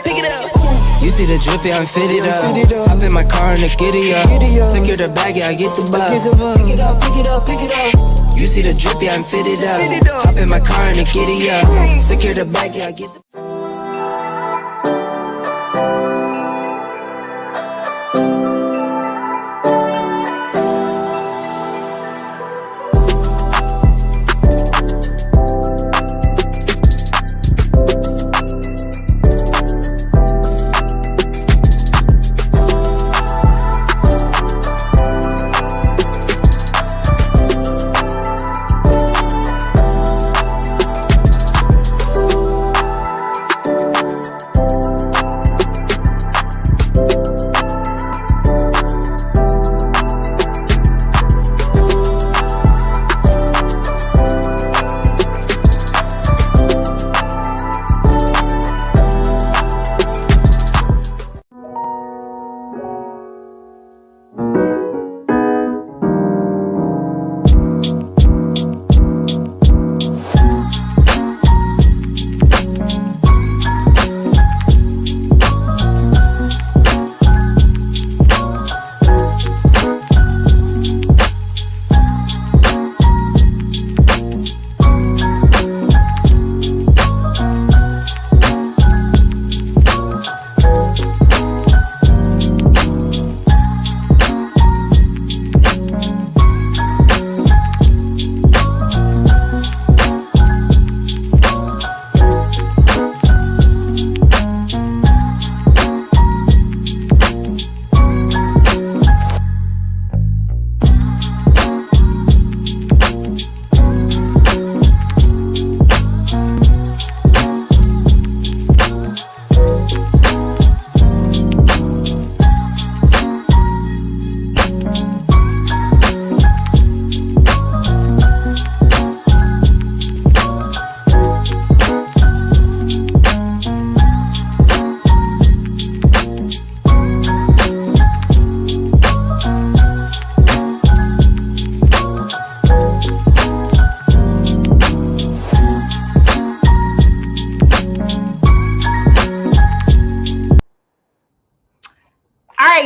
pick it up. You see the drip, yeah, I'm fitted up. Hop in my car and the giddy up. Secure the bag, yeah, I get the bus. Pick it up, pick it up, pick it up. You see the drip, yeah, I'm fitted up. Hop in my car and the giddy up. Secure the bag, yeah, I get the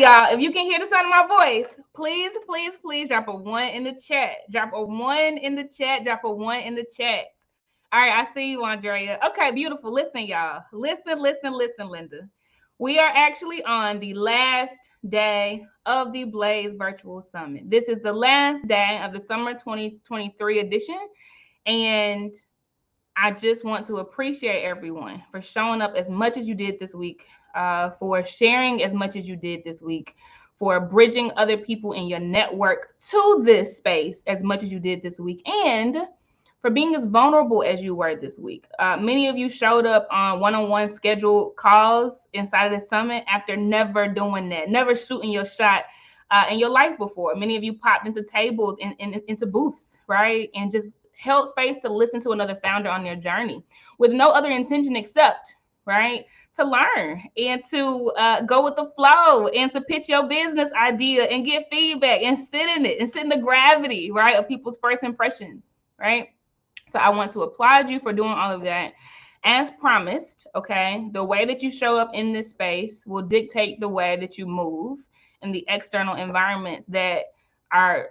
y'all, if you can hear the sound of my voice, please drop a 1 in the chat. Drop a 1 in the chat. Drop a 1 in the chat. All right, I see you, Andrea. Okay, beautiful. Listen, y'all. Listen, Linda. We are actually on the last day of the Blaze Virtual Summit. This is the last day of the summer 2023 edition. And I just want to appreciate everyone for showing up as much as you did this week, for sharing as much as you did this week, for bridging other people in your network to this space as much as you did this week, and for being as vulnerable as you were this week. Many of you showed up on one-on-one scheduled calls inside of the summit after never doing that, never shooting your shot in your life before. Many of you popped into tables and into booths, right? And just held space to listen to another founder on their journey with no other intention except, right, to learn and to go with the flow and to pitch your business idea and get feedback and sit in it and sit in the gravity, right, of people's first impressions, right? So I want to applaud you for doing all of that. As promised, okay, the way that you show up in this space will dictate the way that you move in the external environments that are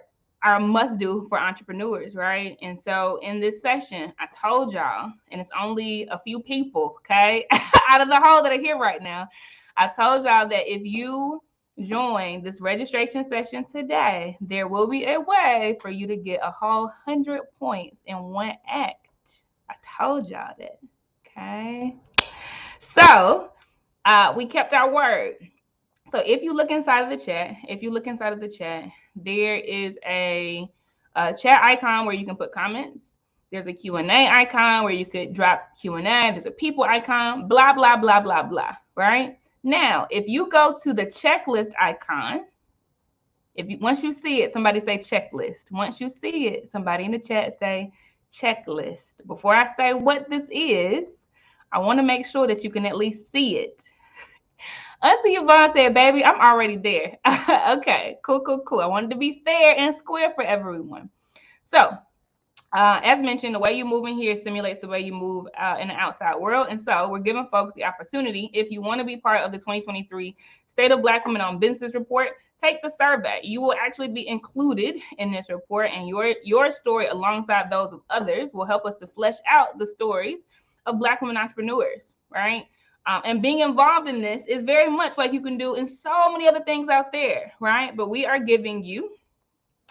must do for entrepreneurs, right? And so in this session, I told y'all, and it's only a few people, okay, out of the whole that are here right now, I told y'all that if you join this registration session today, there will be a way for you to get a whole 100 points in one act. I told y'all that, okay? So we kept our word. So if you look inside of the chat, there is a chat icon where you can put comments. There's a Q&A icon where you could drop Q&A. There's a people icon, blah, blah, blah, blah, blah, right? Now, if you go to the checklist icon, once you see it, somebody say checklist. Once you see it, somebody in the chat say checklist. Before I say what this is, I want to make sure that you can at least see it. Auntie Yvonne said, baby, I'm already there. Okay, cool. I wanted to be fair and square for everyone. So As mentioned, the way you move in here simulates the way you move in the outside world. And so we're giving folks the opportunity, if you want to be part of the 2023 State of Black Women on Business report, take the survey. You will actually be included in this report, and your story alongside those of others will help us to flesh out the stories of Black women entrepreneurs, right? And being involved in this is very much like you can do in so many other things out there, right? But we are giving you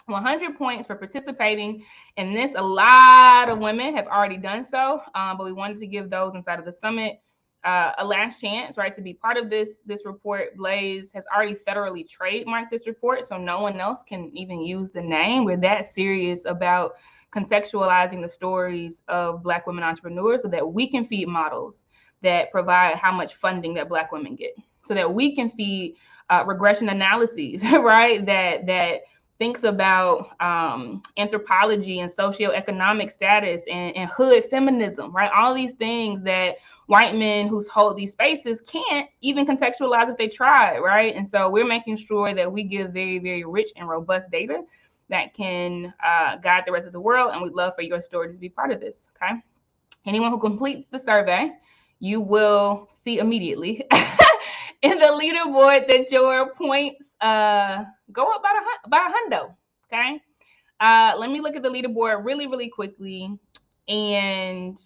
100 points for participating in this. A lot of women have already done so, but we wanted to give those inside of the summit a last chance, right, to be part of this report. Blaze has already federally trademarked this report, so no one else can even use the name. We're that serious about contextualizing the stories of Black women entrepreneurs so that we can feed models that provide how much funding that Black women get, so that we can feed regression analyses, right, that thinks about anthropology and socioeconomic status and hood feminism, right? All these things that white men who hold these spaces can't even contextualize if they try, right? And so we're making sure that we give very, very rich and robust data that can guide the rest of the world. And we'd love for your story to be part of this, okay? Anyone who completes the survey, you will see immediately in the leaderboard that your points go up by a hundo. Okay. Let me look at the leaderboard really, really quickly and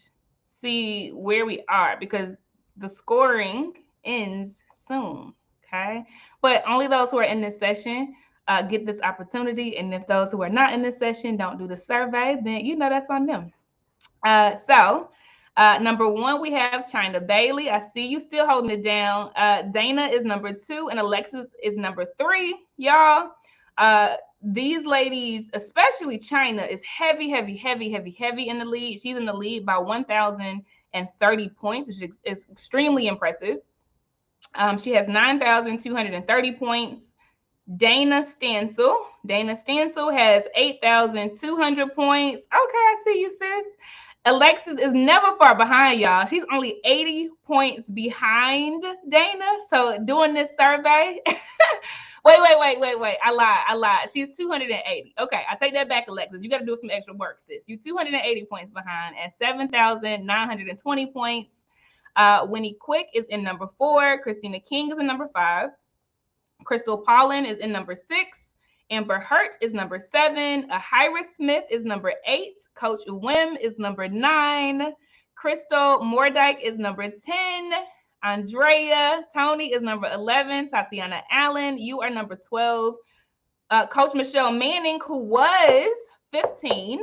see where we are, because the scoring ends soon. Okay. But only those who are in this session get this opportunity. And if those who are not in this session don't do the survey, then that's on them. Number one, we have China Bailey. I see you still holding it down. Dana is number 2, and Alexis is number 3. Y'all, these ladies, especially China, is heavy in the lead. She's in the lead by 1,030 points, which is extremely impressive. She has 9,230 points. Dana Stancil has 8,200 points. Okay, I see you, sis. Alexis is never far behind, y'all. She's only 80 points behind Dana. So doing this survey, wait. I lied. She's 280. Okay, I take that back, Alexis. You got to do some extra work, sis. You 280 points behind at 7,920 points. Winnie Quick is in number 4. Christina King is in number 5. Crystal Paulin is in number 6. Amber Hurt is number 7. Ahira Smith is number 8. Coach Uwim is number 9. Crystal Mordyke is number 10. Andrea Tony is number 11. Tatiana Allen, you are number 12. Coach Michelle Manning, who was 15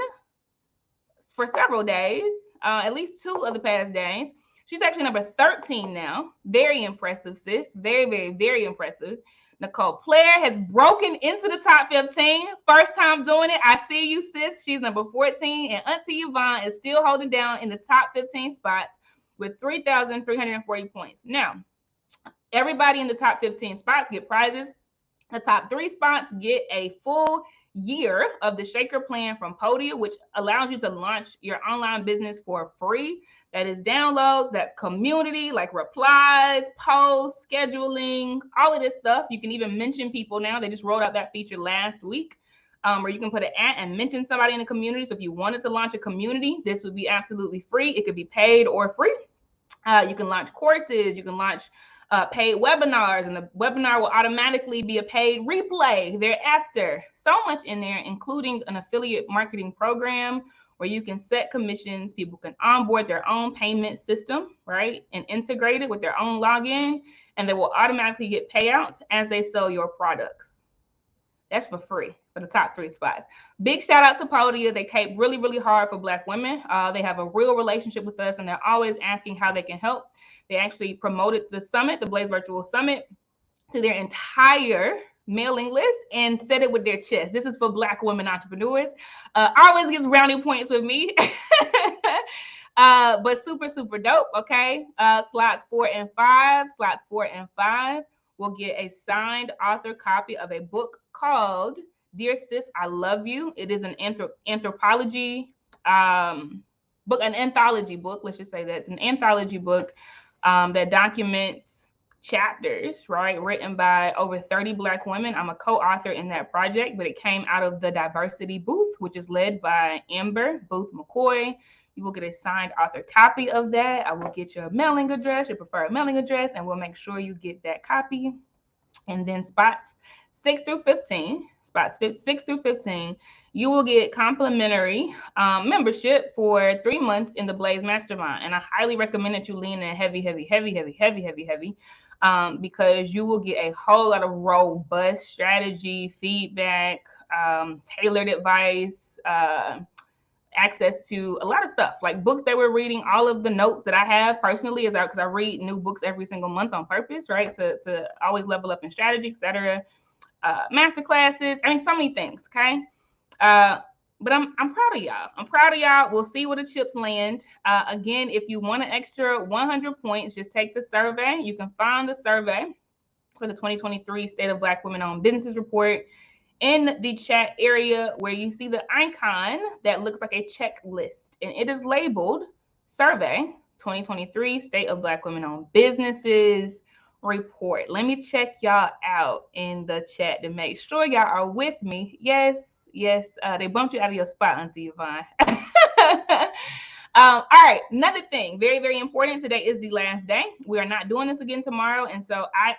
for several days, at least 2 of the past days. She's actually number 13 now. Very impressive, sis. Very impressive. Nicole Plaire has broken into the top 15. First time doing it. I see you, sis. She's number 14. And Auntie Yvonne is still holding down in the top 15 spots with 3,340 points. Now, everybody in the top 15 spots get prizes. The top 3 spots get a full year of the Shaker plan from Podia, which allows you to launch your online business for free. That is downloads, that's community, like replies, posts, scheduling, all of this stuff. You can even mention people now. They just rolled out that feature last week, where you can put an @ and mention somebody in the community. So if you wanted to launch a community, this would be absolutely free. It could be paid or free. You can launch courses. You can launch paid webinars, and the webinar will automatically be a paid replay thereafter. So much in there, including an affiliate marketing program where you can set commissions. People can onboard their own payment system, right, and integrate it with their own login, and they will automatically get payouts as they sell your products. That's for free for the top 3 spots. Big shout out to Podia. They cape really hard for Black women. They have a real relationship with us, and they're always asking how they can help. They actually promoted the summit, the Blaze Virtual Summit, to their entire mailing list and said it with their chest. This is for Black women entrepreneurs. Always gets brownie points with me. But super dope. Okay. Slots 4 and 5 will get a signed author copy of a book called Dear Sis, I Love You. It is an anthropology book, an anthology book. Let's just say that it's an anthology book that documents chapters, right, written by over 30 Black women. I'm a co-author in that project, but it came out of the diversity booth, which is led by Amber Booth McCoy. You will get a signed author copy of that. I will get your mailing address, your preferred mailing address, and we'll make sure you get that copy. And then spots 6 through 15, you will get complimentary membership for 3 months in the Blaze Mastermind. And I highly recommend that you lean in heavy, because you will get a whole lot of robust strategy, feedback, tailored advice, access to a lot of stuff, like books that we're reading, all of the notes that I have personally is out because I read new books every single month on purpose, right? To always level up in strategy, etc. Master classes. I mean, so many things. Okay. But I'm proud of y'all. I'm proud of y'all. We'll see where the chips land. Again, if you want an extra 100 points, just take the survey. You can find the survey for the 2023 State of Black Women-Owned Businesses Report in the chat area where you see the icon that looks like a checklist, and it is labeled Survey 2023 State of Black Women-Owned Businesses Report. Let me check y'all out in the chat to make sure y'all are with me. Yes, they bumped you out of your spot, Auntie Yvonne. All right, another thing, very, very important. Today is the last day. We are not doing this again tomorrow. And so I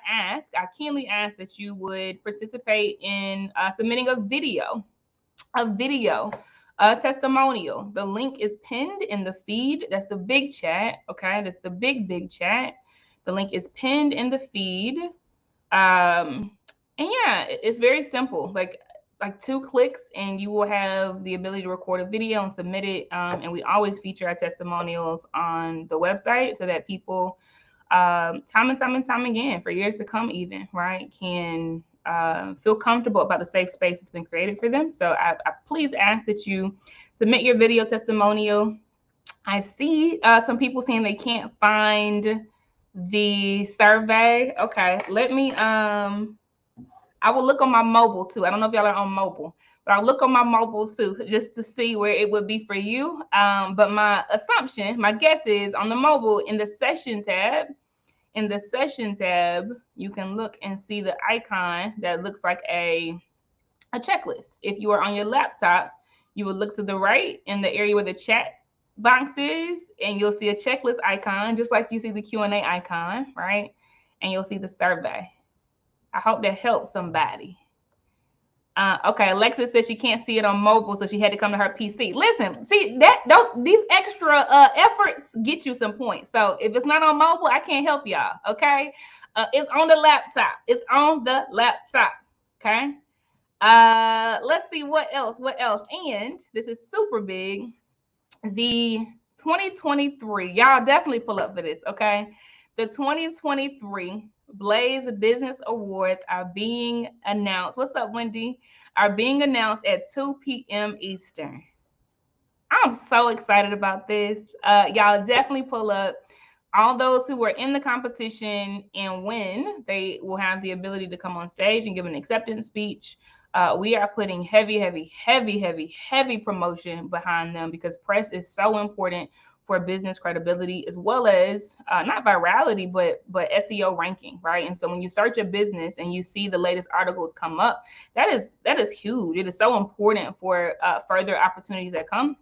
keenly ask that you would participate in submitting a video, a testimonial. The link is pinned in the feed. That's the big chat. Okay, that's the big chat. The link is pinned in the feed. And yeah, it's very simple. Like 2 clicks and you will have the ability to record a video and submit it. And we always feature our testimonials on the website so that people time and time again, for years to come even, right, can feel comfortable about the safe space that's been created for them. So I please ask that you submit your video testimonial. I see some people saying they can't find the survey. Okay, let me I will look on my mobile too. I don't know if y'all are on mobile, but I'll look on my mobile too, just to see where it would be for you. But my assumption, my guess is on the mobile in the session tab, you can look and see the icon that looks like a checklist. If you are on your laptop, you will look to the right in the area where the chat box is, and you'll see a checklist icon, just like you see the Q&A icon, right? And you'll see the survey. I hope that helps somebody. Okay, Alexis says she can't see it on mobile, so she had to come to her PC. Listen, see these extra efforts get you some points. So if it's not on mobile, I can't help y'all. Okay, it's on the laptop. It's on the laptop. Okay. Let's see what else. And this is super big. The 2023. Y'all definitely pull up for this. Okay, the 2023 Blaze Business Awards are being announced. What's up, Wendy? Are being announced at 2 p.m. Eastern. I'm so excited about this. Y'all definitely pull up. All those who were in the competition and win, they will have the ability to come on stage and give an acceptance speech. We are putting heavy promotion behind them because press is so important for business credibility, as well as not virality, but SEO ranking, right? And so when you search a business and you see the latest articles come up, that is huge. It is so important for further opportunities that come.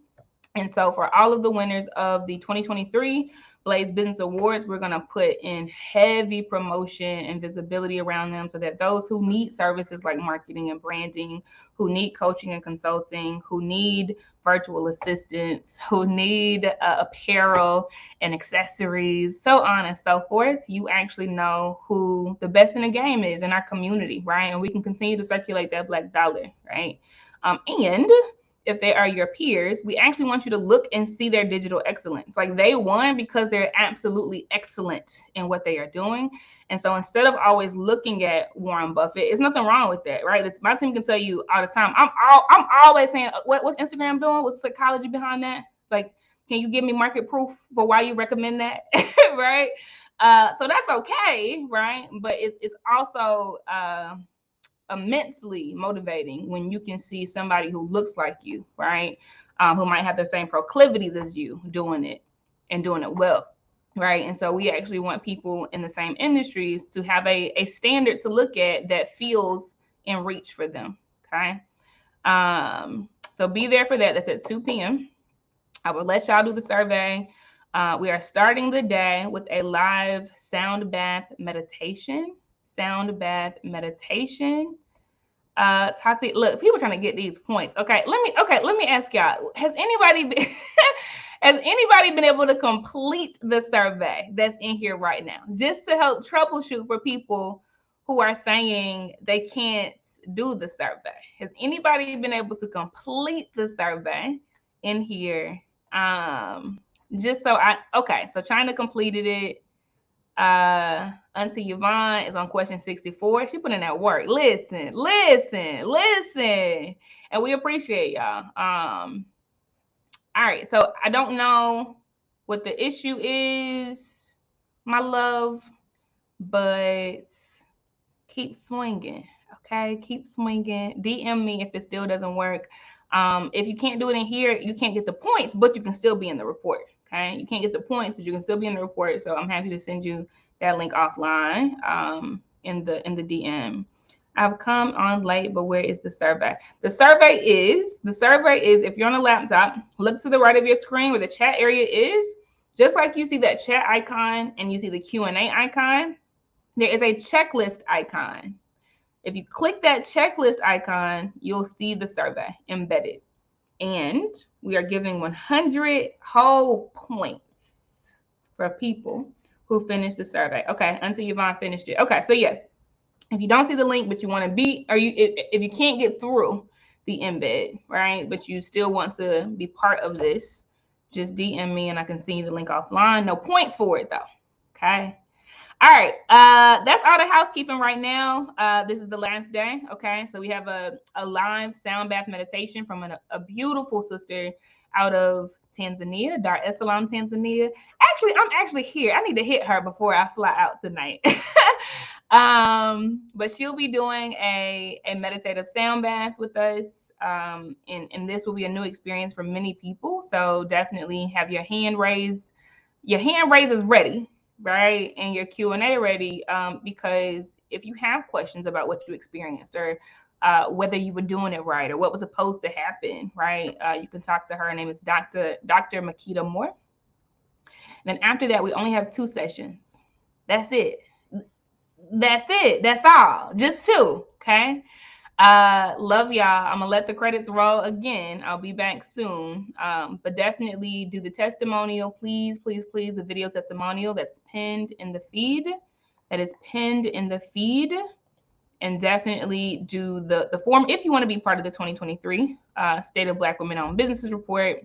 And so for all of the winners of the 2023 Blaze Business Awards, we're going to put in heavy promotion and visibility around them so that those who need services like marketing and branding, who need coaching and consulting, who need virtual assistants, who need apparel and accessories, so on and so forth, you actually know who the best in the game is in our community, right? And we can continue to circulate that Black dollar, right? And if they are your peers, we actually want you to look and see their digital excellence. Like they won because they're absolutely excellent in what they are doing. And so instead of always looking at Warren Buffett, there's nothing wrong with that, right? My team can tell you all the time. I'm always saying, what's Instagram doing? What's psychology behind that? Like, can you give me market proof for why you recommend that, right? So that's okay, right? But it's also immensely motivating when you can see somebody who looks like you, right? Who might have the same proclivities as you doing it and doing it well. right? And so we actually want people in the same industries to have a standard to look at that feels in reach for them. Okay. So be there for that. That's at 2 p.m. I will let y'all do the survey. We are starting the day with a live sound bath meditation. Sound bath meditation. Tati, look, people trying to get these points. Okay, let me ask y'all. Has anybody been has anybody been able to complete the survey that's in here right now? Just to help troubleshoot for people who are saying they can't do the survey. Has anybody been able to complete the survey in here? Just so so China completed it. Auntie Yvonne is on question 64. She put in that work. Listen. And we appreciate y'all. All right, so I don't know what the issue is, my love, but keep swinging, okay? Keep swinging. DM me if it still doesn't work. If you can't do it in here, you can't get the points, but you can still be in the report, okay? You can't get the points, but you can still be in the report, so I'm happy to send you that link offline in the DM. I've come on late, but where is the survey? The survey is if you're on a laptop, look to the right of your screen where the chat area is. Just like you see that chat icon and you see the Q&A icon, there is a checklist icon. If you click that checklist icon, you'll see the survey embedded. And we are giving 100 whole points for people who finished the survey. Okay, until Yvonne finished it. Okay, so yeah. If you don't see the link, but you want to be, or if you can't get through the embed, right, but you still want to be part of this, just DM me and I can send you the link offline. No points for it though. Okay. All right. That's all the housekeeping right now. This is the last day. Okay. So we have a live sound bath meditation from a beautiful sister out of Tanzania, Dar es Salaam, Tanzania. Actually, I'm actually here. I need to hit her before I fly out tonight. But she'll be doing a meditative sound bath with us. And this will be a new experience for many people. So definitely have your hand raised. Your hand raise is ready, right? And your Q&A ready. Because if you have questions about what you experienced or whether you were doing it right or what was supposed to happen, right? You can talk to her. Her name is Dr. Makita Moore. Then after that, we only have 2 sessions. That's it. That's all. Just 2. Okay. Love y'all. I'm gonna let the credits roll again. I'll be back soon. But definitely do the testimonial, please. The video testimonial that's pinned in the feed. And definitely do the form if you want to be part of the 2023 State of Black Women-Owned Businesses report.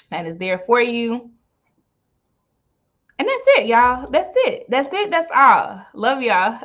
That is there for you. And that's it, y'all. That's all. Love y'all.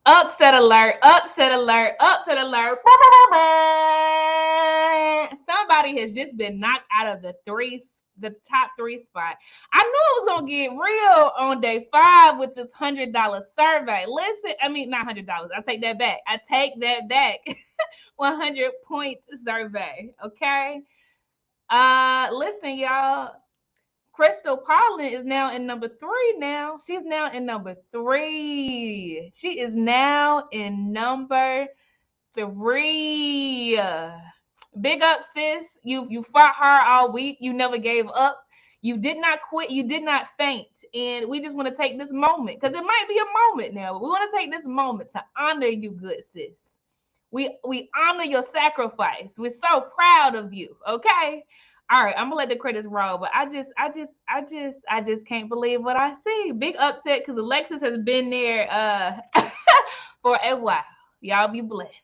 Upset alert, upset alert, upset alert. Somebody has just been knocked out of the top 3 spot. I knew it was gonna get real on day 5 with this $100 survey. Listen, I mean not $100. I take that back. 100-point survey. Okay. Listen, y'all. Crystal Paulin is now in number 3 now. She's now in number 3. She is now in number 3. Big up, sis. You fought hard all week. You never gave up. You did not quit. You did not faint. And we just want to take this moment, because it might be a moment now, but we want to take this moment to honor you, good sis. We honor your sacrifice. We're so proud of you. Okay. All right, I'm gonna let the credits roll, but I just can't believe what I see. Big upset because Alexis has been there for a while. Y'all be blessed.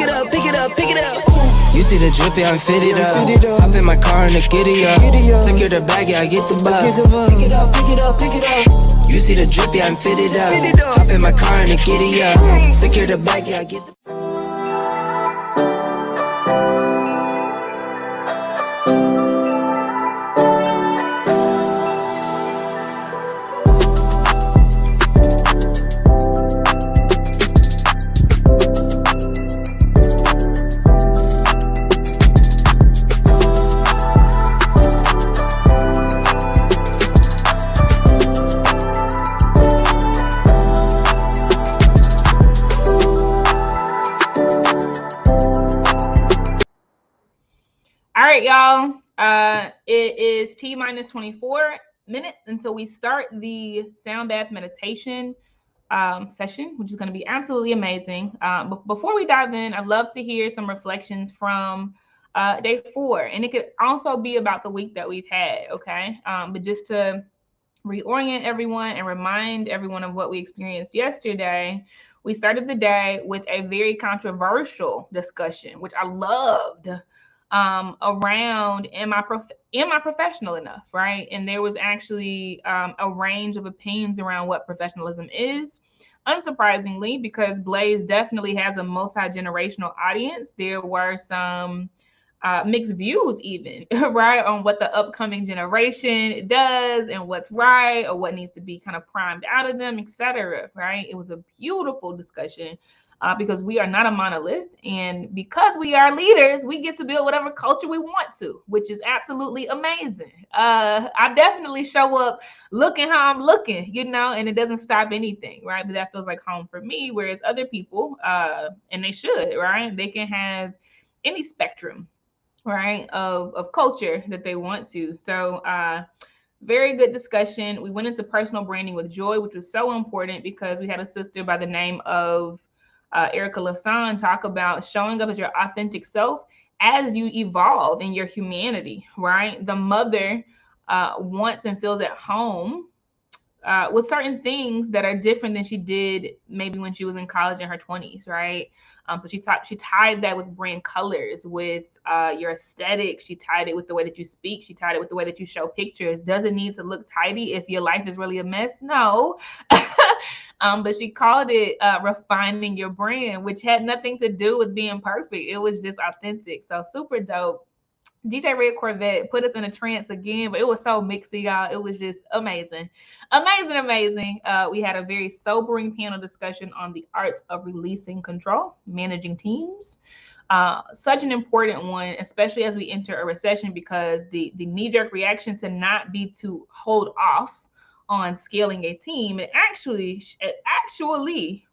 pick it up, pick it up, pick it up. You see the drip, yeah, I'm fitted up. Hop in my car and the giddy up. Secure the bag, yeah, I get the bus. Pick it up, pick it up, pick it up. You see the drip, yeah, I'm fitted up. Hop in my car and the giddy up. Secure the bag, yeah, I get the. All right, y'all. It is T-minus 24 minutes until we start the sound bath meditation session, which is going to be absolutely amazing. But before we dive in, I'd love to hear some reflections from day 4. And it could also be about the week that we've had, okay? But just to reorient everyone and remind everyone of what we experienced yesterday, we started the day with a very controversial discussion, which I loved, around am I professional enough, right? And there was actually a range of opinions around what professionalism is. Unsurprisingly, because Blaze definitely has a multi-generational audience, there were some mixed views even, right, on what the upcoming generation does and what's right or what needs to be kind of primed out of them, etc. Right? It was a beautiful discussion because we are not a monolith, and because we are leaders, we get to build whatever culture we want to, which is absolutely amazing. I definitely show up looking how I'm looking, and it doesn't stop anything, right? But that feels like home for me, whereas other people, and they should, right? They can have any spectrum, right, of culture that they want to. So very good discussion. We went into personal branding with joy, which was so important because we had a sister by the name of Erica Lasan talk about showing up as your authentic self as you evolve in your humanity, right? The mother wants and feels at home with certain things that are different than she did maybe when she was in college in her 20s, right? So she tied that with brand colors, with your aesthetic. She tied it with the way that you speak. She tied it with the way that you show pictures. Does it need to look tidy if your life is really a mess? No. But she called it refining your brand, which had nothing to do with being perfect. It was just authentic. So super dope. DJ Red Corvette put us in a trance again, but it was so mixy, y'all. It was just amazing. Amazing. We had a very sobering panel discussion on the art of releasing control, managing teams. Such an important one, especially as we enter a recession, because the knee-jerk reaction to not be to hold off on scaling a team, it actually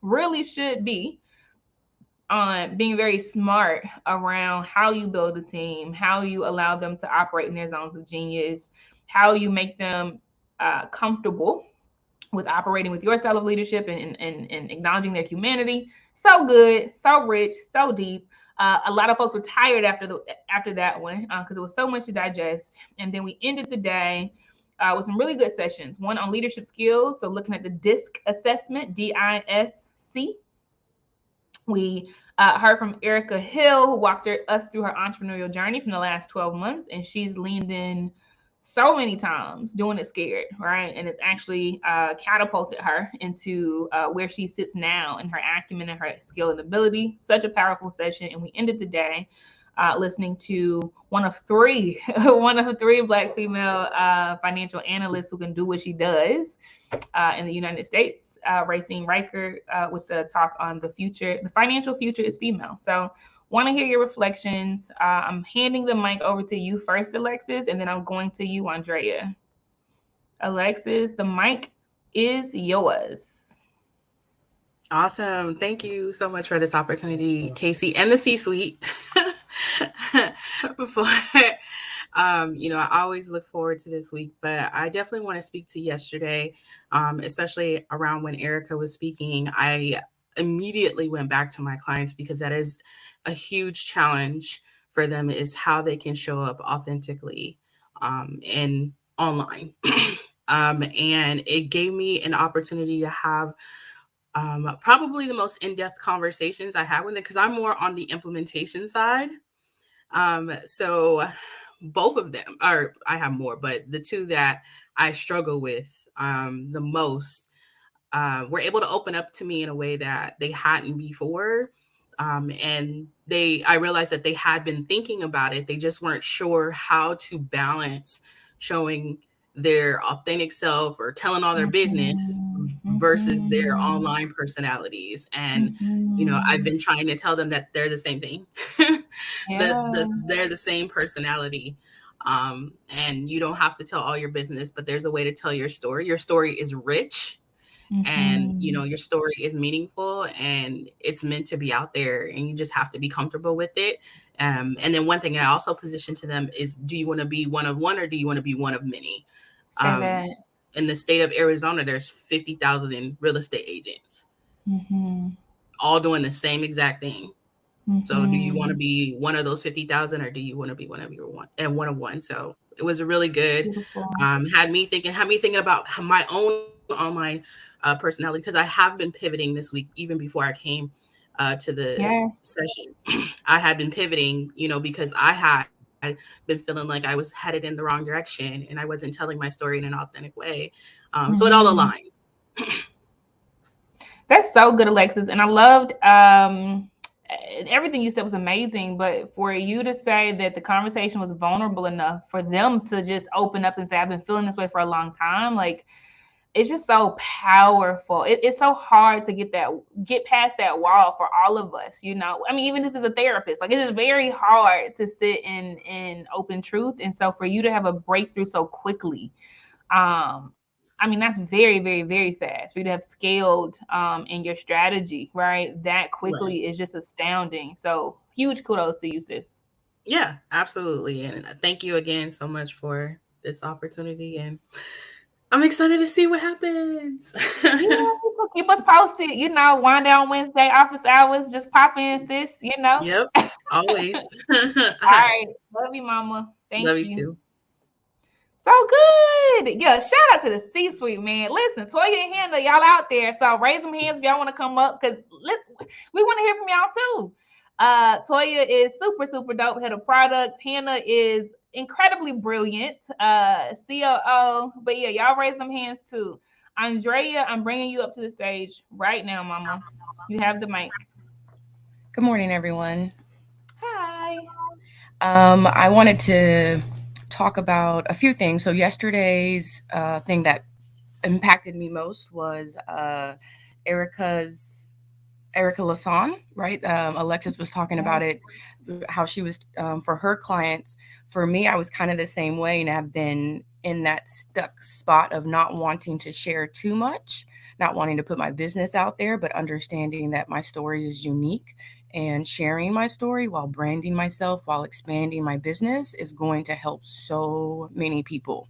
really should be on being very smart around how you build a team, how you allow them to operate in their zones of genius, how you make them comfortable with operating with your style of leadership and acknowledging their humanity. So good, so rich, so deep. A lot of folks were tired after that one because it was so much to digest. And then we ended the day with some really good sessions. One on leadership skills, so looking at the DISC assessment, DISC. We heard from Erica Hill, who walked us through her entrepreneurial journey from the last 12 months, and she's leaned in so many times doing it scared, right? And it's actually catapulted her into where she sits now in her acumen and her skill and ability. Such a powerful session. And we ended the day listening to one of three Black female financial analysts who can do what she does in the United States, Racine Riker, with the talk on the future. The financial future is female. So want to hear your reflections. I'm handing the mic over to you first, Alexis, and then I'm going to you, Andrea. Alexis, the mic is yours. Awesome. Thank you so much for this opportunity, Casey, and the C-suite. Before, I always look forward to this week, but I definitely want to speak to yesterday, especially around when Erica was speaking. I immediately went back to my clients because that is a huge challenge for them, is how they can show up authentically and online. And it gave me an opportunity to have Probably the most in-depth conversations I had with it, because I'm more on the implementation side. So both of them, or I have more, but the two that I struggle with the most were able to open up to me in a way that they hadn't before. And I realized that they had been thinking about it. They just weren't sure how to balance showing their authentic self or telling all their business Mhm, versus their mhm, online personalities. And, I've mhm. been trying to tell them that they're the same thing, that Yeah. they're the same personality. And you don't have to tell all your business, but there's a way to tell your story. Your story is rich, and Mhm. your story is meaningful, and it's meant to be out there, and you just have to be comfortable with it. And then one thing I also position to them is, do you want to be one of one, or do you want to be one of many? Say um, that. in the state of Arizona, there's 50,000 real estate agents Mhm. all doing the same exact thing. So do you want to Mhm. be one of those 50,000, or do you want to be one of your one and one of one? So it was really good. Beautiful. Had me thinking about my own online personality, because I have been pivoting this week, even before I came to the Yeah. session. I had been pivoting, because I had been feeling like I was headed in the wrong direction, and I wasn't telling my story in an authentic way. So it all Mhm. aligns. That's so good, Alexis. And I loved everything you said was amazing. But for you to say that the conversation was vulnerable enough for them to just open up and say, I've been feeling this way for a long time, like it's just so powerful. It's so hard to get past that wall for all of us, you know. I mean, even if it's a therapist, like it's just very hard to sit in open truth. And so for you to have a breakthrough so quickly, I mean, that's very, very, very fast for you to have scaled in your strategy, right? That Right. quickly is just astounding. So huge kudos to you, sis. Yeah, absolutely. And thank you again so much for this opportunity. And I'm excited to see what happens. Yeah, so keep us posted. You know, wind down Wednesday, office hours, just pop in, sis. You know. Yep, always. All right. Love you, mama. Thank Love you you. too. So good. Yeah, shout out to the C-suite, man. Listen, Toya and Hannah, y'all out there. So raise some hands if y'all want to come up, because we want to hear from y'all too. Toya is super, super dope, head of product. Hannah is incredibly brilliant, COO. But yeah, y'all raise them hands too. Andrea, I'm bringing you up to the stage right now, mama. You have the mic. Good morning, everyone. Hi. I wanted to talk about a few things. So yesterday's thing that impacted me most was Erica's Erica Lasan, right? Alexis was talking Yeah. about it, how she was for her clients. For me, I was kind of the same way, and have been in that stuck spot of not wanting to share too much, not wanting to put my business out there, but understanding that my story is unique, and sharing my story while branding myself, while expanding my business is going to help so many people.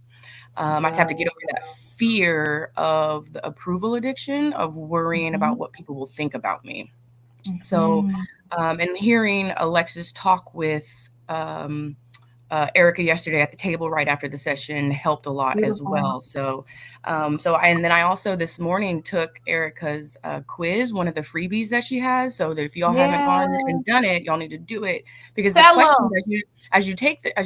I just have to get Yeah. over that fear of the approval addiction of worrying about Mhm. what people will think about me. So, Mhm. and hearing Alexis talk with Erica yesterday at the table right after the session helped a lot as Beautiful. well. And then I also this morning took Erica's quiz, one of the freebies that she has. So that if y'all haven't Yeah. gone and done it, y'all need to do it, because the Tell questions them. as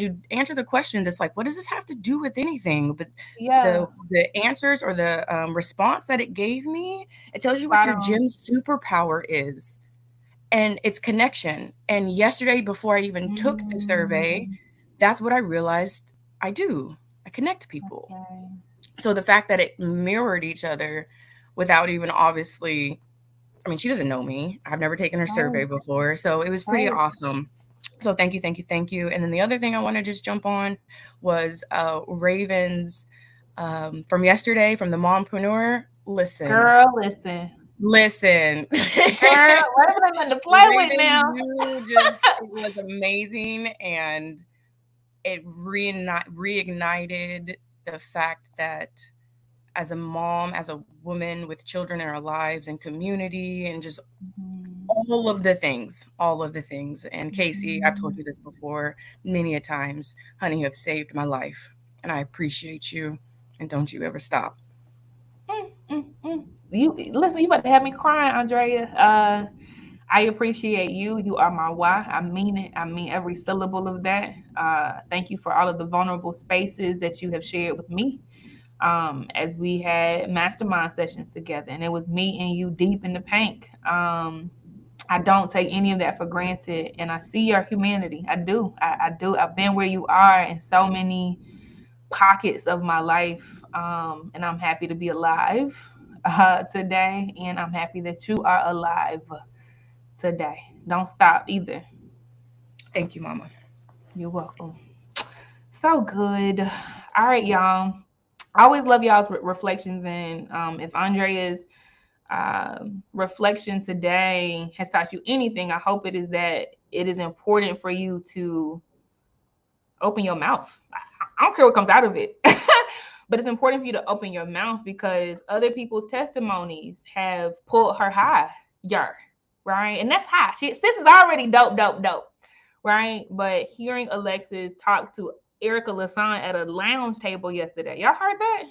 you answer the questions, it's like, what does this have to do with anything? But Yeah. the answers or the response that it gave me, it tells you what Spot your on. gym superpower is, and it's connection. And yesterday, before I even took the survey, Mm, that's what I realized I do. I connect people. okay. So the fact that it mirrored each other without even obviously, I mean, she doesn't know me. I've never taken her survey Right. before. So it was pretty Right. awesome. So thank you, thank you, thank you. And then the other thing I want to just jump on was Raven's from yesterday from the Mompreneur. Listen, Girl, listen. listen. Girl, Raven ain't nothing to play with Raven, now. you just, it was amazing. And it reignited the fact that as a mom, as a woman with children in our lives and community, and just Mhm, all of the things. And Casey, I've told mhm. you this before many a times, honey, you have saved my life. And I appreciate you. And don't you ever stop. Mm, mm, mm. you listen, you about to have me crying, Andrea. I appreciate you. You are my why. I mean it. I mean every syllable of that. Thank you for all of the vulnerable spaces that you have shared with me. As we had mastermind sessions together, and it was me and you deep in the paint. I don't take any of that for granted, and I see your humanity. I do. I do. I've been where you are in so many pockets of my life, and I'm happy to be alive today, and I'm happy that you are alive today. Don't stop either. Thank you, Mama. You're welcome. So good. All right, y'all. I always love y'all's reflections, and if Andrea's reflection today has taught you anything, I hope it is that it is important for you to open your mouth. I don't care what comes out of it, but it's important for you to open your mouth because other people's testimonies have pulled her higher, right? And that's high. Sis is already dope, right? But hearing Alexis talk to Erica Lasan at a lounge table yesterday, y'all heard that?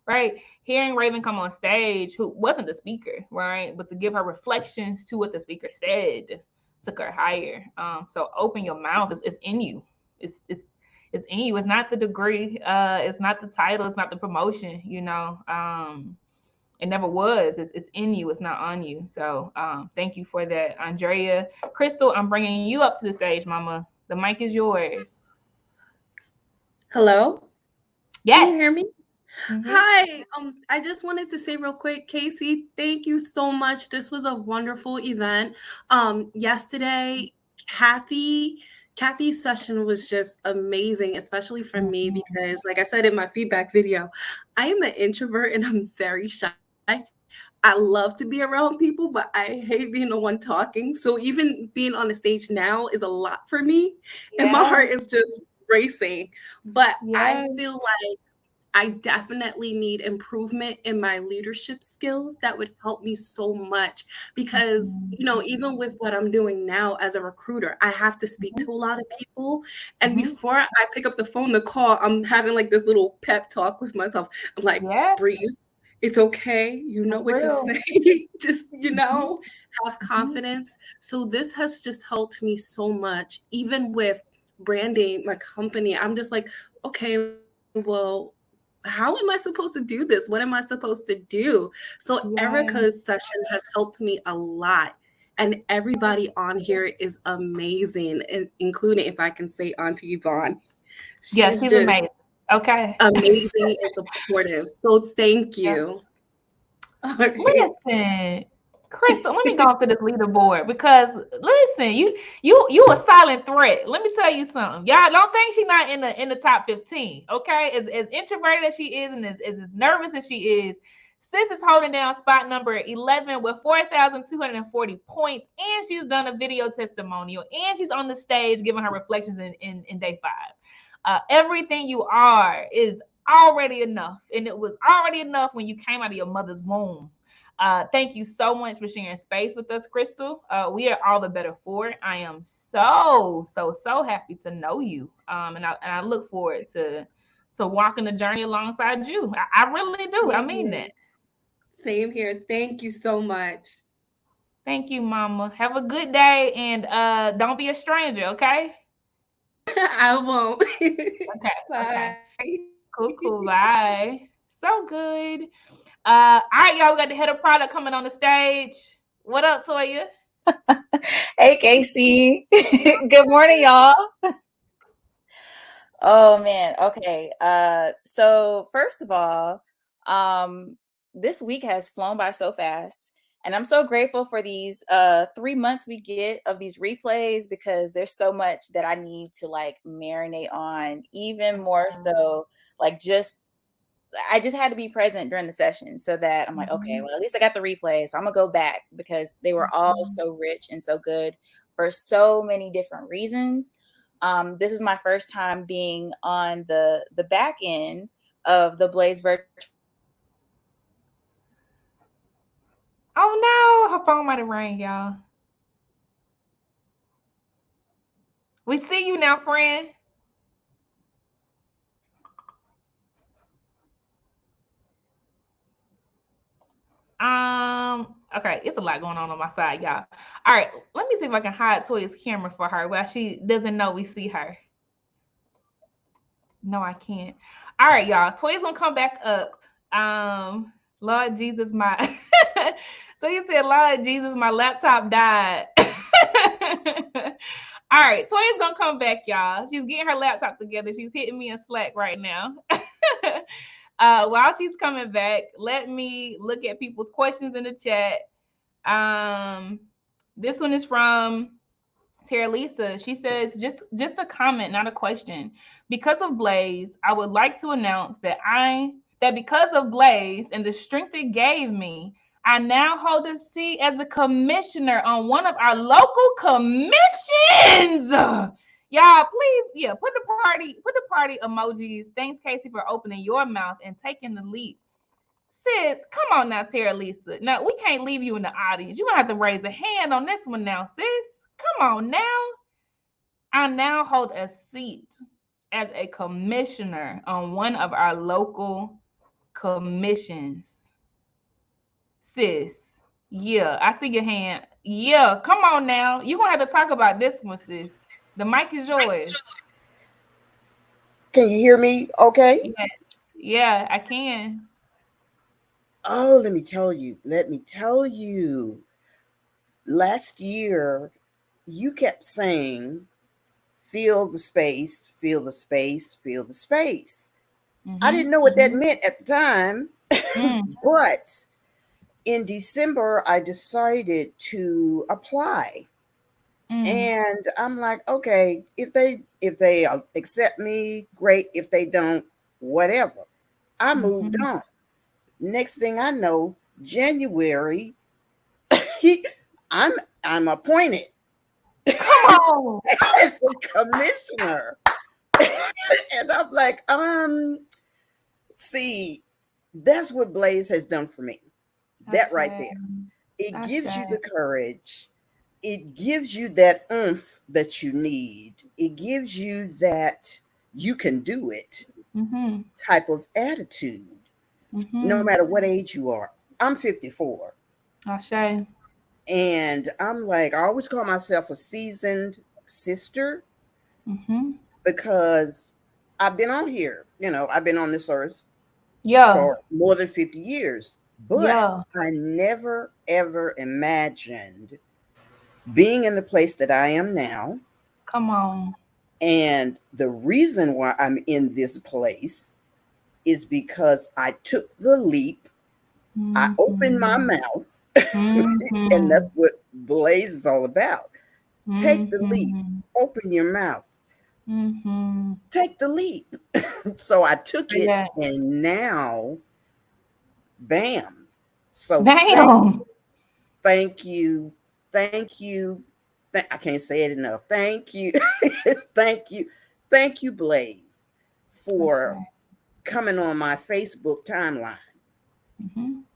Right? Hearing Raven come on stage, who wasn't the speaker, right? But to give her reflections to what the speaker said, took her higher. So open your mouth. It's in you. It's in you. It's not the degree. It's not the title. It's not the promotion. It never was. It's in you. It's not on you. So thank you for that, Andrea. Crystal, I'm bringing you up to the stage, Mama. The mic is yours. Hello? Yes. Can you hear me? Mm-hmm. Hi. I just wanted to say real quick, Casey, thank you so much. This was a wonderful event. Yesterday, Kathy's session was just amazing, especially for me because, like I said in my feedback video, I am an introvert and I'm very shy. I love to be around people, but I hate being the one talking. So even being on the stage now is a lot for me, and my heart is just racing. But I feel like I definitely need improvement in my leadership skills. That would help me so much because, even with what I'm doing now as a recruiter, I have to speak to a lot of people. And before I pick up the phone to call, I'm having like this little pep talk with myself. I'm like, breathe. It's okay. You know what to say. Just, have confidence. So this has just helped me so much, even with branding my company. I'm just like, okay, well, how am I supposed to do this? What am I supposed to do? So Erica's session has helped me a lot. And everybody on here is amazing, including, if I can say, Auntie Yvonne. She's amazing. Okay. Amazing and supportive. So thank you. Listen, Crystal, let me go to this leaderboard because listen, you a silent threat. Let me tell you something. Y'all don't think she's not in the top 15. Okay, as introverted as she is and as nervous as she is, sis is holding down spot number 11 with 4,240 points, and she's done a video testimonial, and she's on the stage giving her reflections in day 5. Everything you are is already enough, and it was already enough when you came out of your mother's womb. Thank you so much for sharing space with us, Crystal. We are all the better for it. I am so happy to know you, and I look forward to walking the journey alongside you. I really do. I mean that. Same here. Thank you so much. Thank you, Mama. Have a good day, and don't be a stranger, okay? I won't. Okay. Bye. Okay. Cool. Bye. So good. All right, y'all. We got the head of product coming on the stage. What up, Toya? Hey, Casey. Good morning, y'all. Oh man. Okay. So first of all, this week has flown by so fast. And I'm so grateful for these 3 months we get of these replays because there's so much that I need to like marinate on, even more so like I just had to be present during the session so that I'm like, okay, well, at least I got the replays. So I'm gonna go back because they were all so rich and so good for so many different reasons. This is my first time being on the back end of the Blaze virtual. Oh no, her phone might have rang, y'all. We see you now, friend. Okay, it's a lot going on my side, y'all. All right, let me see if I can hide Toya's camera for her while she doesn't know we see her. No, I can't. All right, y'all. Toya's gonna come back up. Lord Jesus, my so you said, Lord Jesus, my laptop died. All right, Toya's gonna come back, y'all. She's getting her laptop together. She's hitting me in Slack right now. While she's coming back, let me look at people's questions in the chat. This one is from Tara Lisa. She says, just a comment, not a question. Because of Blaze, I would like to announce that because of Blaze and the strength it gave me, I now hold a seat as a commissioner on one of our local commissions. Y'all, please, put the party emojis. Thanks, Casey, for opening your mouth and taking the leap. Sis, come on now, Tara Lisa. Now, we can't leave you in the audience. You're going to have to raise a hand on this one now, sis. Come on now. I now hold a seat as a commissioner on one of our local commissions. Sis, yeah, I see your hand. Yeah, come on now. You're going to have to talk about this one, sis. The mic is yours. Can you hear me okay? Yeah, I can. Oh, let me tell you. Last year, you kept saying, feel the space, feel the space, feel the space. Mm-hmm. I didn't know what that meant at the time, but in December, I decided to apply. And I'm like, okay, if they accept me, great. If they don't, whatever. I moved on. Next thing I know, January, I'm appointed. Come on. As a commissioner. And I'm like, see, that's what Blaze has done for me. That right there. It gives you the courage. It gives you that oomph that you need. It gives you that you can do it type of attitude, no matter what age you are. I'm 54. Ashe. And I'm like, I always call myself a seasoned sister because I've been on here. I've been on this earth for more than 50 years. But I never, ever imagined being in the place that I am now. Come on. And the reason why I'm in this place is because I took the leap. I opened my mouth. And that's what Blaze is all about. Take the leap. Open your mouth. Take the leap. So I took it, and now, bam. So bam. Thank you. Thank you. I can't say it enough. Thank you. Thank you, Blaze, for coming on my Facebook timeline.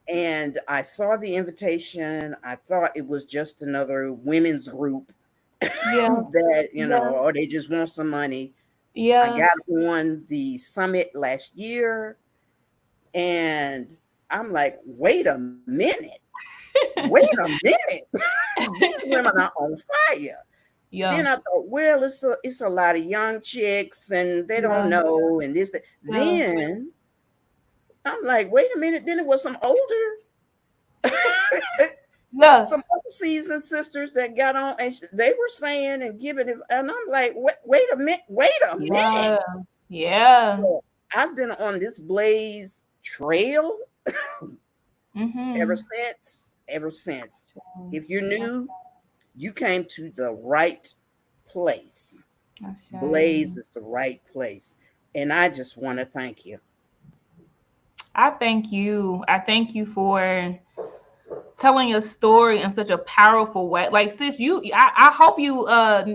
And I saw the invitation. I thought it was just another women's group that, or they just want some money. I got on the summit last year, and I'm like, wait a minute. These women are on fire. Then I thought, well, it's a lot of young chicks, and they don't know, and this. Then I'm like, wait a minute. Then it was some older, some other seasoned sisters that got on, and they were saying and giving it, and I'm like, wait a minute. Yeah. So I've been on this Blaze trail ever since. If you're new, you came to the right place. Blaze is the right place. And I just want to thank you. I thank you. I thank you for telling your story in such a powerful way. Like, sis, I hope you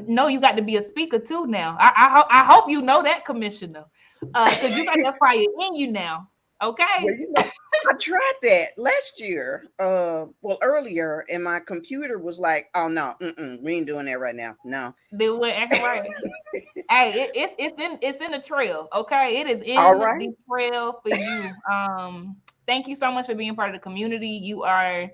know you got to be a speaker too now. I hope you know that, Commissioner. Because you got that fire in you now. Okay. Well, I tried that last year. Earlier, and my computer was like, "Oh no, we ain't doing that right now." No, they were acting right. Hey, it's in the trail. Okay, it is in the trail for you. Thank you so much for being part of the community. You are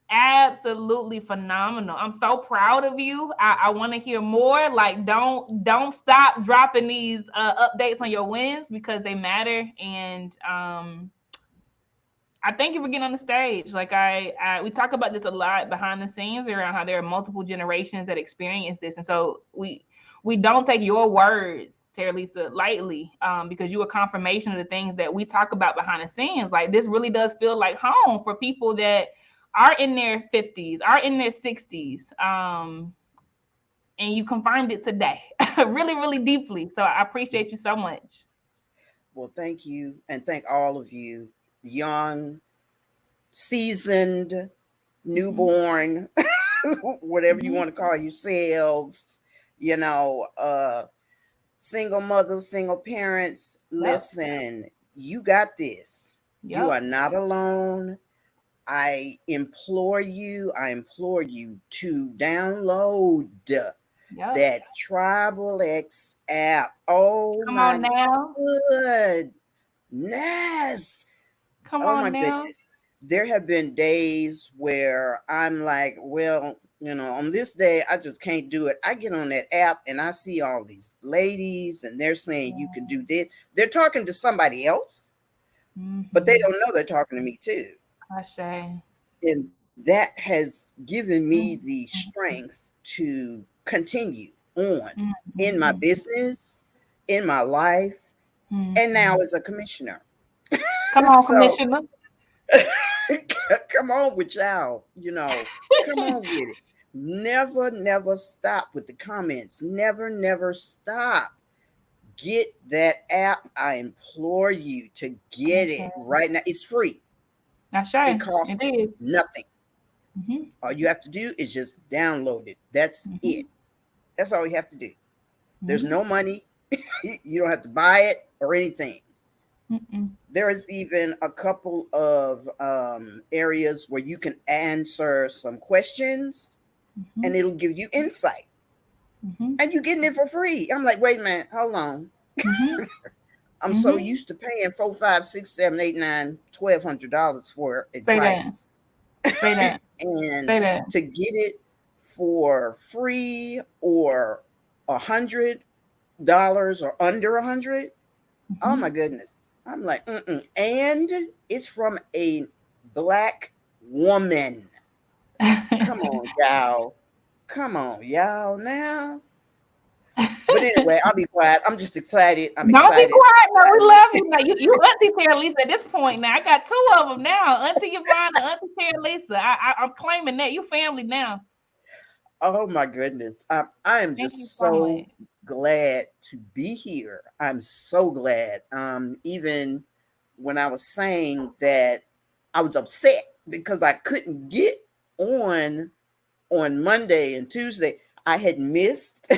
absolutely phenomenal. I'm so proud of you. I want to hear more. Like, don't stop dropping these updates on your wins, because they matter. And I thank you for getting on the stage. Like, we talk about this a lot behind the scenes around how there are multiple generations that experience this, and so we don't take your words, Tara Lisa, lightly, because you are confirmation of the things that we talk about behind the scenes. Like, this really does feel like home for people that are in their 50s, are in their 60s, and you confirmed it today, really, really deeply. So I appreciate you so much. Well, thank you, and thank all of you, young, seasoned, newborn, whatever you want to call yourselves, single mothers, single parents. Listen, you got this. You are not alone. I implore you to download that Tribal X app. Oh, come my on now. goodness. Come Oh on my now. goodness. There have been days where I'm like, well, on this day, I just can't do it. I get on that app and I see all these ladies and they're saying you can do this. They're talking to somebody else, but they don't know they're talking to me too. I say. And that has given me the strength to continue on in my business, in my life, and now as a commissioner. Come on, Commissioner. Come on with y'all, come on with it. Never stop with the comments. Never stop. Get that app. I implore you to get it right now. It's free. That's right. It costs nothing. Mm-hmm. All you have to do is just download it. That's it. That's all you have to do. There's no money. You don't have to buy it or anything. There is even a couple of areas where you can answer some questions and it'll give you insight. And you're getting it for free. I'm like, wait a minute, hold on. I'm so used to paying $400, $500, $600, $700, $800, $1,200 for advice. Say that. And Say that. to get it for free or $100 or under $100, oh my goodness. I'm like, and it's from a Black woman. Come on, y'all. Come on, y'all now. But anyway, I'll be quiet. I'm just excited. Don't be quiet. No, we love you. Now, you Auntie Tara Lisa at this point now. I got two of them now. Auntie Yvonne and Auntie Tara Lisa. I'm claiming that. You family now. Oh my goodness. I am just so glad to be here. I'm so glad. Even when I was saying that I was upset because I couldn't get on Monday and Tuesday, I had missed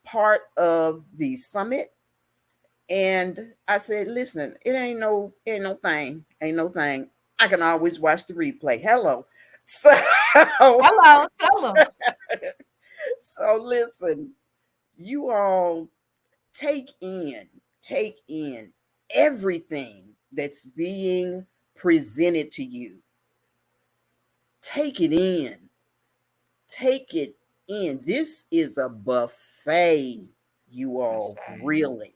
part of the summit. And I said, listen, it ain't no thing. I can always watch the replay. Hello. So, hello, tell them. So listen, you all take in everything that's being presented to you. Take it in. Take it in. This is a buffet, you all, really.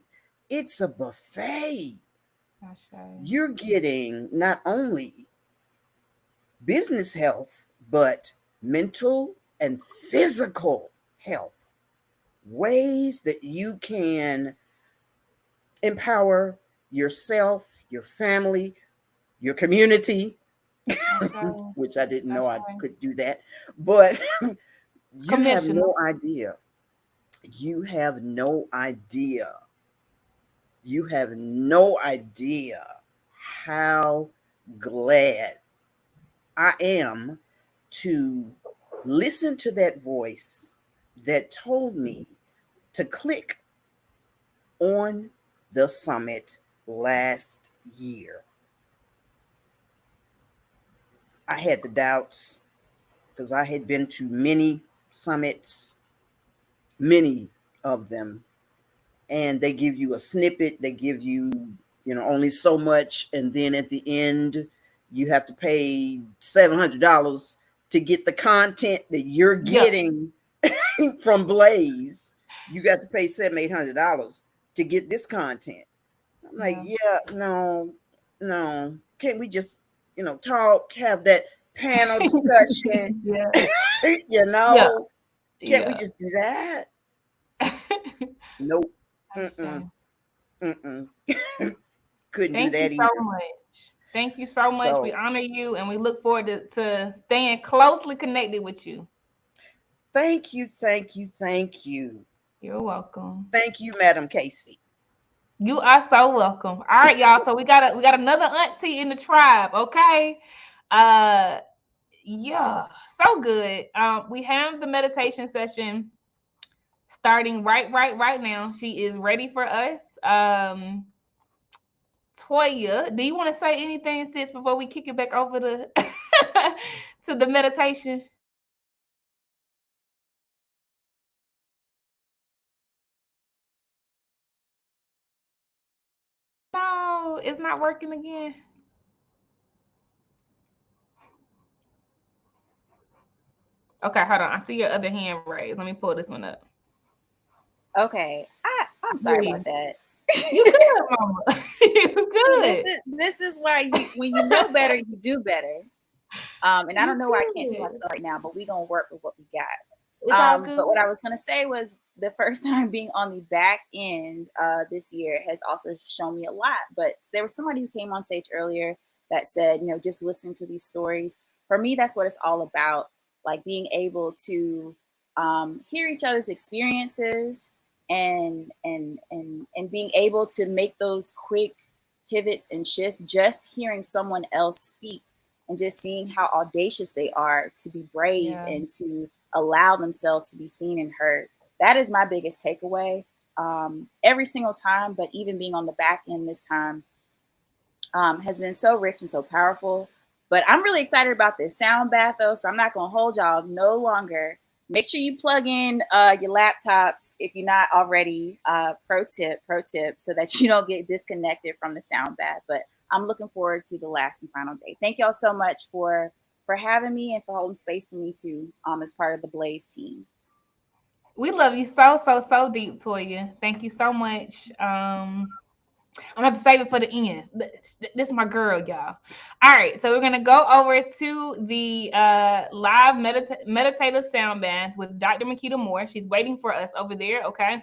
It's a buffet. You're getting not only business health, but mental and physical health. Ways that you can empower yourself, your family, your community, which I didn't know I could do that. But you have no idea. You have no idea. You have no idea how glad I am to listen to that voice that told me to click on the summit last year. I had the doubts because I had been to many summits, many of them, and they give you a snippet, they give you only so much, and then at the end you have to pay $700 to get the content that you're getting from Blaze. You got to pay $700-800 to get this content. I'm like, no. Can't we just, talk, have that panel discussion? Can't we just do that? Nope. Couldn't do that either. So much. Thank you so much. We honor you, and we look forward to staying closely connected with you. Thank you. You're welcome. Thank you, Madam Casey. You are so welcome. All right, y'all. So we got another auntie in the tribe. Okay. Yeah, so good. We have the meditation session starting right now. She is ready for us. Toya, do you want to say anything, sis, before we kick it back over to to the meditation? No, it's not working again. Okay, hold on. I see your other hand raised. Let me pull this one up. Okay, I'm sorry about that. You good, Mama. You good. This is why when you know better, you do better. And I don't know why I can't see myself right now, but we're gonna work with what we got. But what I was gonna say was the first time being on the back end this year has also shown me a lot. But there was somebody who came on stage earlier that said, just listening to these stories, for me, that's what it's all about. Like being able to hear each other's experiences and being able to make those quick pivots and shifts, just hearing someone else speak and just seeing how audacious they are to be brave and to allow themselves to be seen and heard. That is my biggest takeaway every single time, but even being on the back end this time has been so rich and so powerful. But I'm really excited about this sound bath, though, so I'm not going to hold y'all no longer. Make sure you plug in your laptops if you're not already. Pro tip, so that you don't get disconnected from the sound bath. But I'm looking forward to the last and final day. Thank y'all so much for having me and for holding space for me too as part of the Blaze team. We love you so deep, Toya. Thank you so much. I'm gonna have to save it for the end. This is my girl, y'all. All right, so we're gonna go over to the live meditative sound bath with Dr. Makita Moore. She's waiting for us over there. Okay, so